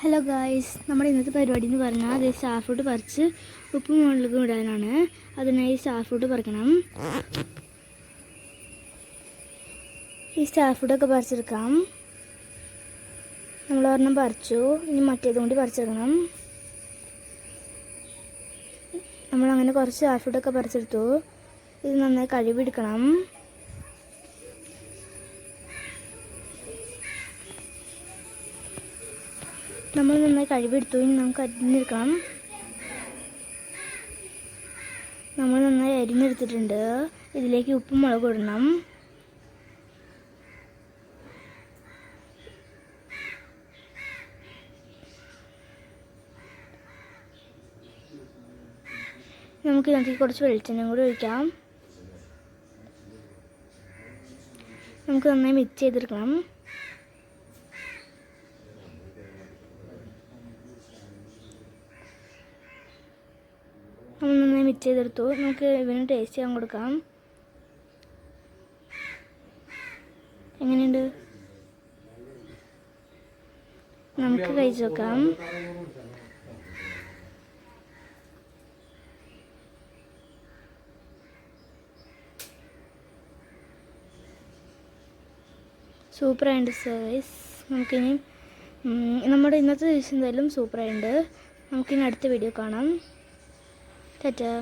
Hello guys, നമ്മുടെ ഇന്നത്തെ പരിപാടി എന്ന് പറഞ്ഞാൽ അത് സ്റ്റാർ ഫ്രൂട്ട് പറിച്ച് ഉപ്പ് മുളകും ഇടാനാണ്. അതിനായി സ്റ്റാർ ഫ്രൂട്ട് പറിക്കണം. ഈ സ്റ്റാർ ഫ്രൂട്ടൊക്കെ പറിച്ചെടുക്കാം. നമ്മൾ ഒരെണ്ണം പറിച്ചു, ഇനി മറ്റേതും കൂടി പറിച്ചെടുക്കണം. നമ്മളങ്ങനെ കുറച്ച് സ്റ്റാർ ഫ്രൂട്ടൊക്കെ പറിച്ചെടുത്തു. ഇത് നന്നായി കഴുകിയെടുക്കണം. നമ്മൾ നന്നായി കഴുകിയെടുത്തു. ഇനി നമുക്ക് അരിഞ്ഞെടുക്കണം. നമ്മൾ നന്നായി അരിഞ്ഞെടുത്തിട്ടുണ്ട്. ഇതിലേക്ക് ഉപ്പും മുളകും ഇടണം. നമുക്ക് ഇതിനകത്തേക്ക് കുറച്ച് വെളിച്ചെണ്ണയും കൂടി ഒഴിക്കാം. നമുക്ക് നന്നായി മിക്സ് ചെയ്തെടുക്കണം. നമ്മൾ നന്നായി മിക്സ് ചെയ്തെടുത്തു. നമുക്ക് ഇവന് ടേസ്റ്റ് ചെയ്യാൻ കൊടുക്കാം. എങ്ങനെയുണ്ട്? നമുക്ക് കഴിച്ചു നോക്കാം. സൂപ്പറായിട്ടുണ്ട് സർവീസ്. നമുക്കിനി നമ്മുടെ ഇന്നത്തെ ദിവസം എന്തായാലും സൂപ്പറായിട്ടുണ്ട്. നമുക്കിനി അടുത്ത വീഡിയോ കാണാം. Ta-ta.